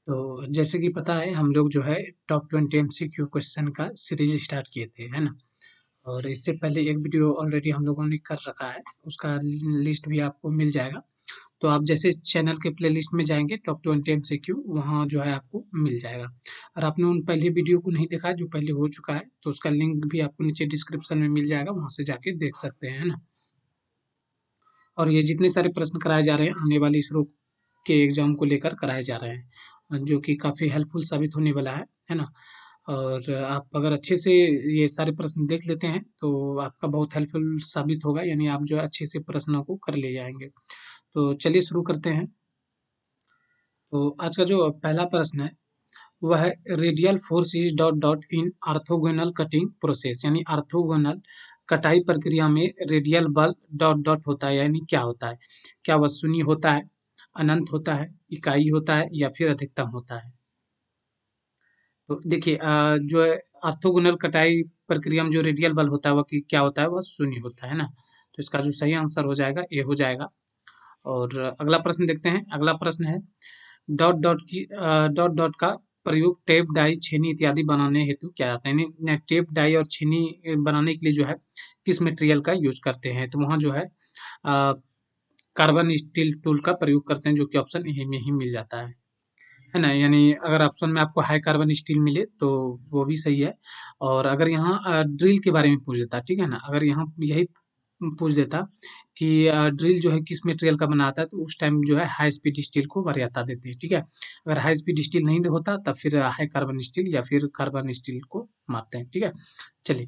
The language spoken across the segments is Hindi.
तो जैसे कि पता है हम लोग जो है टॉप 20 एमसीक्यू क्वेश्चन का सीरीज स्टार्ट किए थे, है ना? और इससे पहले एक वीडियो ऑलरेडी हम लोगों ने कर रखा है, उसका लिस्ट भी आपको मिल जाएगा। तो आप जैसे चैनल के प्लेलिस्ट में जाएँगे टॉप 20 एमसीक्यू वहाँ जो है आपको मिल जाएगा। और आपने उन पहले वीडियो को नहीं देखा है जो पहले हो चुका है, तो उसका लिंक भी आपको नीचे डिस्क्रिप्शन में मिल जाएगा, वहाँ से जाके देख सकते हैं, है ना? और ये जितने सारे प्रश्न कराए जा रहे हैं आने वाली इसरो के एग्ज़ाम को लेकर कराए जा रहे हैं, जो कि काफ़ी हेल्पफुल साबित होने वाला है ना? और आप अगर अच्छे से ये सारे प्रश्न देख लेते हैं, तो आपका बहुत हेल्पफुल साबित होगा, यानी आप जो है अच्छे से प्रश्नों को कर ले जाएँगे। तो चलिए शुरू करते हैं। तो आज का जो पहला प्रश्न है, वह है radial force is dot dot in orthogonal cutting process, यानी ऑर्थोगोनल कटाई प्रक्रिया में रेडियल बल डॉट डॉट होता है, यानी क्या होता है? क्या वह शून्य होता है, अनंत होता है, इकाई होता है या फिर अधिकतम होता है? तो देखिए जो है ऑर्थोगोनल कटाई प्रक्रिया में जो रेडियल बल होता है वह क्या होता है? वह शून्य होता है ना? तो इसका जो सही आंसर हो जाएगा ए हो जाएगा। और अगला प्रश्न देखते हैं। अगला प्रश्न है डॉट डॉट की डॉट डॉट का प्रयोग टेप डाई छेनी इत्यादि बनाने हेतु किया जाता है, यानी टेप डाई और छेनी बनाने के लिए जो है किस मटेरियल का यूज करते हैं? तो वहाँ जो है कार्बन स्टील टूल का प्रयोग करते हैं, जो कि ऑप्शन ए में ही मिल जाता है ना? यानी अगर ऑप्शन में आपको हाई कार्बन स्टील मिले तो वो भी सही है। और अगर यहाँ ड्रिल के बारे में पूछ देता, ठीक है ना? अगर यहाँ यही पूछ देता कि ड्रिल जो है किस मटेरियल का बना आता है, तो उस टाइम जो है हाई स्पीड स्टील को वरीयता देते हैं, ठीक है? अगर हाई स्पीड स्टील नहीं होता तब फिर हाई कार्बन स्टील या फिर कार्बन स्टील को मारते हैं, ठीक है? चलिए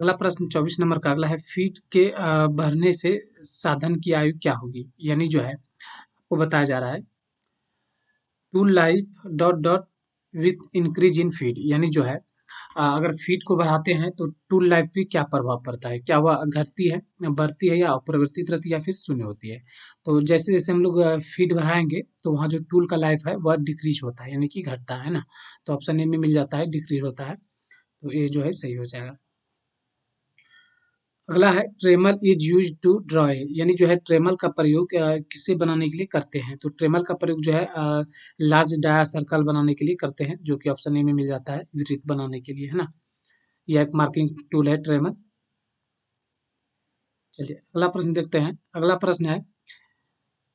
अगला प्रश्न 24 नंबर का अगला है फीड के भरने से साधन की आयु क्या होगी? यानी जो है आपको बताया जा रहा है tool life dot dot with increase in feed, यानी जो है अगर फीड को बढ़ाते हैं तो टूल लाइफ पे क्या प्रभाव पड़ता है? क्या वह घटती है, बढ़ती है या अपरिवर्तित रहती है या फिर शून्य होती है? तो जैसे-जैसे हम लोग फीड बढ़ाएँगे तो वहाँ जो टूल का लाइफ है वह डिक्रीज़ होता है, यानी कि घटता है ना? तो ऑप्शन ए में मिल जाता है डिक्रीज़ होता है, तो ये जो है सही हो जाएगा। अगला है ट्रेमल इज यूज्ड टू ड्रॉ, यानी जो है ट्रेमल का प्रयोग किसे बनाने के लिए करते हैं? तो ट्रेमल का प्रयोग जो है लार्ज डाया सर्कल बनाने के लिए करते हैं, जो कि ऑप्शन ए में मिल जाता है वृत्त बनाने के लिए, है ना? यह एक मार्किंग टूल है ट्रेमल। चलिए अगला प्रश्न देखते हैं। अगला प्रश्न है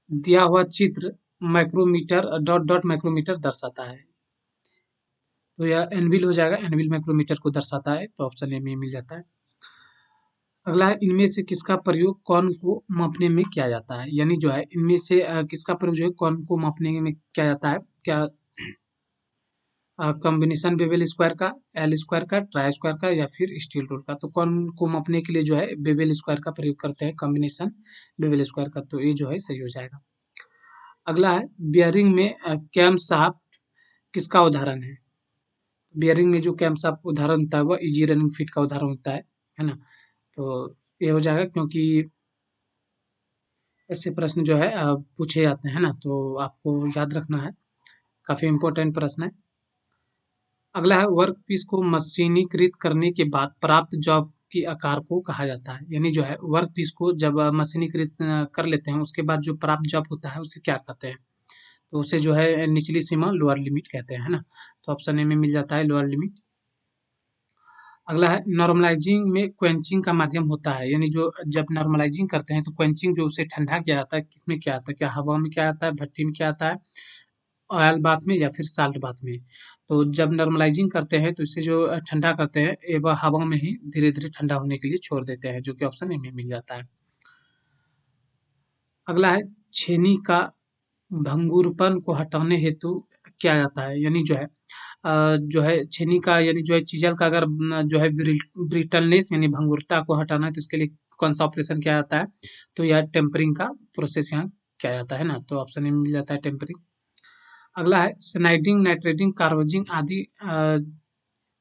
दिया हुआ चित्र माइक्रोमीटर डॉट डॉट माइक्रोमीटर दर्शाता है। तो यह एनविल हो जाएगा, एनविल माइक्रोमीटर को दर्शाता है, तो ऑप्शन ए में मिल जाता है। अगला है इनमें से किसका प्रयोग कौन को मापने में किया जाता है? यानी जो है इनमें से किसका प्रयोग जो है कौन को मापने में किया जाता है? क्या कॉम्बिनेशन बेबेल स्क्वायर का, एल स्क्वायर का, ट्राई स्क्वायर का या फिर स्टील रूल का? तो कौन को मापने के लिए जो है बेबेल स्क्वायर का प्रयोग करते हैं, कॉम्बिनेशन बेबेल स्क्वायर का, तो ये जो है सही हो जाएगा। अगला है बियरिंग में कैम शाफ्ट किसका उदाहरण है? बियरिंग में जो कैम शाफ्ट उदाहरण होता है वह इजी रनिंग फिट का उदाहरण होता है ना? तो ये हो जाएगा क्योंकि ऐसे प्रश्न जो है पूछे जाते हैं ना, तो आपको याद रखना है, काफ़ी इम्पोर्टेंट प्रश्न है। अगला है वर्क पीस को मशीनीकृत करने के बाद प्राप्त जॉब के आकार को कहा जाता है, यानी जो है वर्क पीस को जब मशीनीकृत कर लेते हैं उसके बाद जो प्राप्त जॉब होता है उसे क्या कहते हैं? तो उसे जो है निचली सीमा लोअर लिमिट कहते हैं, है ना? तो ऑप्शन ए में मिल जाता है लोअर लिमिट। अगला है नॉर्मलाइजिंग में क्वेंचिंग का माध्यम होता है, यानी जो जब नॉर्मलाइजिंग करते हैं तो क्वेंचिंग जो उसे ठंडा किया जाता है किसमें किया जाता है? क्या हवा में किया जाता है, भट्टी में किया जाता है, ऑयल बाथ में या फिर साल्ट बाथ में? तो जब नॉर्मलाइजिंग करते हैं तो इसे जो ठंडा करते हैं वह हवा में ही धीरे-धीरे ठंडा होने के लिए छोड़ देते हैं, जो कि ऑप्शन ए में मिल जाता है। अगला है छेनी का भंगुरपन को हटाने हेतु किया जाता है, यानी जो है छेनी का यानी जो है चीज़ल का अगर जो है ब्रिटलनेस यानी भंगुरता को हटाना है तो इसके लिए कौन सा ऑपरेशन किया जाता है? तो यह टेम्परिंग का प्रोसेस यहाँ किया जाता है ना, तो ऑप्शन ए में मिल जाता है टेम्परिंग। अगला है स्नाइडिंग, नाइट्रेटिंग, कार्बेजिंग आदि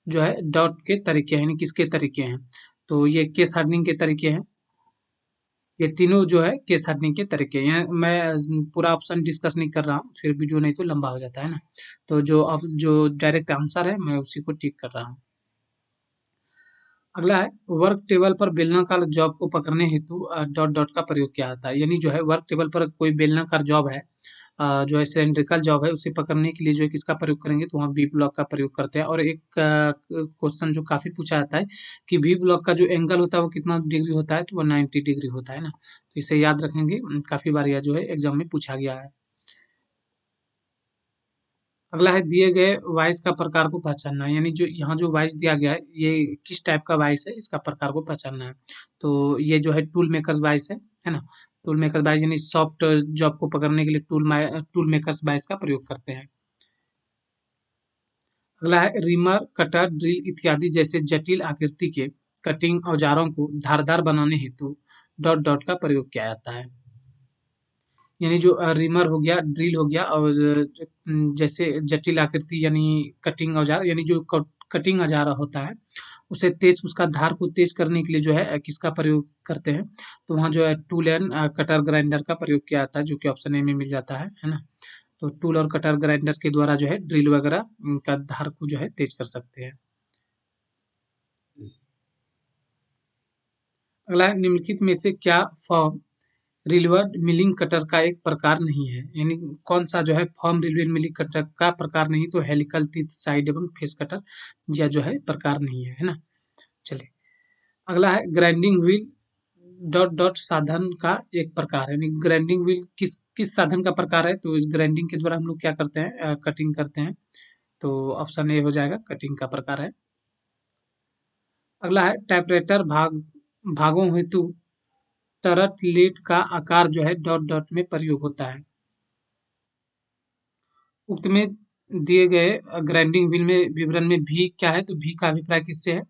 जो है डॉट के तरीके हैं, यानी किसके तरीके हैं? तो ये केस हार्डनिंग के तरीके हैं। ये तीनों जो है केस हार्डनिंग के तरीके हैं। मैं पूरा ऑप्शन डिस्कस नहीं कर रहा हूँ, फिर वीडियो नहीं तो लंबा हो जाता है ना। तो जो डायरेक्ट आंसर है मैं उसी को टिक कर रहा हूँ। अगला है वर्क टेबल पर बेलनाकार जॉब को पकड़ने हेतु डॉट डॉट का प्रयोग किया जाता है, यानी जो है वर्क टेबल पर कोई बेलनाकार जॉब है जो है सिलेंड्रिकल जॉब है उसे पकड़ने के लिए जो है किसका प्रयोग करेंगे, तो वहाँ वी ब्लॉक का प्रयोग करते हैं। और एक क्वेश्चन जो काफ़ी पूछा जाता है कि वी ब्लॉक का जो एंगल होता है वो कितना डिग्री होता है, तो वो 90 डिग्री होता है ना। तो इसे याद रखेंगे, काफ़ी बार यह जो है एग्जाम में पूछा गया है। अगला है दिए गए वॉइस का प्रकार को पहचानना, यानी जो यहाँ जो वॉइस दिया गया है ये किस टाइप का वॉइस है, इसका प्रकार को पहचानना है। तो ये जो है टूल मेकर्स वॉइस है ना। टूल मेकर वॉइस यानी सॉफ्ट जॉब को पकड़ने के लिए टूल मेकर्स वॉइस का प्रयोग करते हैं। अगला है रिमर, कटर, ड्रिल इत्यादि जैसे जटिल आकृति के कटिंग औजारों को धारदार बनाने हेतु डॉट डॉट का प्रयोग किया जाता है। यानी जो रिमर हो गया, ड्रिल हो गया और जैसे जटिल आकृति यानी कटिंग औजार, यानी जो कटिंग औजार होता है उसे तेज, उसका धार को तेज करने के लिए जो है किसका प्रयोग करते हैं, तो वहाँ जो है टूल एंड कटर ग्राइंडर का प्रयोग किया जाता है, जो कि ऑप्शन ए में मिल जाता है ना। तो टूल और कटर ग्राइंडर के द्वारा जो है ड्रिल वगैरह का धार को जो है तेज कर सकते हैं। अगला है निम्नलिखित में से क्या फॉर्म रिलवर्ड मिलिंग कटर का एक प्रकार नहीं है, यानी कौन सा जो है फॉर्म रिलवर्ड मिलिंग कटर का प्रकार नहीं, तो हेलिकल टीथ साइड एवं फेस कटर या जो है प्रकार नहीं है ना। चलिए अगला है ग्राइंडिंग व्हील डॉट डॉट साधन का एक प्रकार है, यानी ग्राइंडिंग व्हील किस किस साधन का प्रकार है, तो इस ग्राइंडिंग के द्वारा हम लोग क्या करते हैं, कटिंग करते हैं। तो ऑप्शन ए हो जाएगा, कटिंग का प्रकार है। अगला है टाइपराइटर भागों हेतु टर्टलेट का आकार जो है डॉट डॉट में प्रयोग होता है। उक्त में दिए गए ग्राइंडिंग व्हील में विवरण में भी क्या है, तो भी का अभिप्राय किससे है,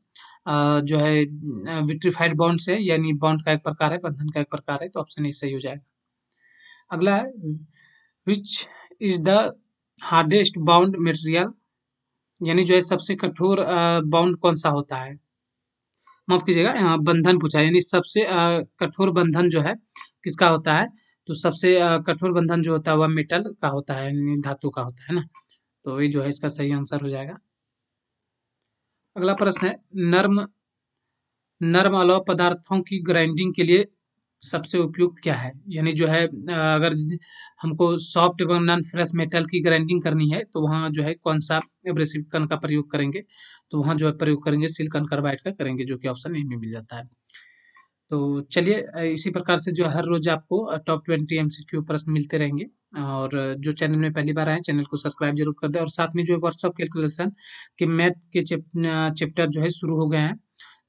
जो है विट्रीफाइड बॉन्ड से, यानी बॉन्ड का एक प्रकार है, बंधन का एक प्रकार है, तो ऑप्शन ए सही हो जाएगा। अगला है which is the hardest bound material, यानी जो है सबसे कठोर बाउंड कौन सा होता है, माफ कीजिएगा यहाँ बंधन पूछा है, यानी सबसे कठोर बंधन जो है किसका होता है, तो सबसे कठोर बंधन जो होता है वह मेटल का होता है, यानी धातु का होता है ना। तो ये जो है इसका सही आंसर हो जाएगा। अगला प्रश्न है नर्म नर्म अलौह पदार्थों की ग्राइंडिंग के लिए सबसे उपयुक्त क्या है, यानी जो है अगर हमको सॉफ्ट एवं नॉन फ्रेश मेटल की ग्राइंडिंग करनी है तो वहाँ जो है कौन सा एब्रेसिव कन का प्रयोग करेंगे, तो वहाँ जो है प्रयोग करेंगे सिलिकॉन कार्बाइड का करेंगे, जो कि ऑप्शन ए में मिल जाता है। तो चलिए इसी प्रकार से जो हर रोज आपको टॉप 20 एमसीक्यू प्रश्न मिलते रहेंगे। और जो चैनल में पहली बार आए चैनल को सब्सक्राइब जरूर कर दें, और साथ में जो है व्हाट्सअप कैलकुलेशन के मैथ के चैप्टर जो है शुरू हो गए हैं,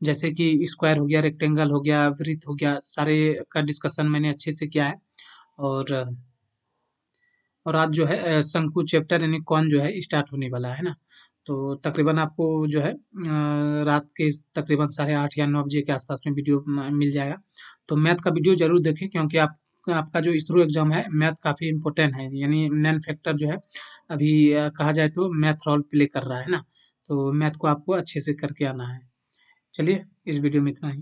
जैसे कि स्क्वायर हो गया, रेक्टेंगल हो गया, वृत्त हो गया, सारे का डिस्कशन मैंने अच्छे से किया है। और और आज जो है शंकु चैप्टर यानी कौन जो है स्टार्ट होने वाला है ना। तो तकरीबन आपको जो है रात के तकरीबन 8:30 या 9 बजे के आसपास में वीडियो मिल जाएगा। तो मैथ का वीडियो जरूर देखें, क्योंकि आपका जो इसरो एग्जाम है मैथ काफ़ी इंपॉर्टेंट है, यानी मैन फैक्टर जो है अभी कहा जाए तो मैथ रोल प्ले कर रहा है ना। तो मैथ को आपको अच्छे से करके आना है। चलिए इस वीडियो में इतना ही।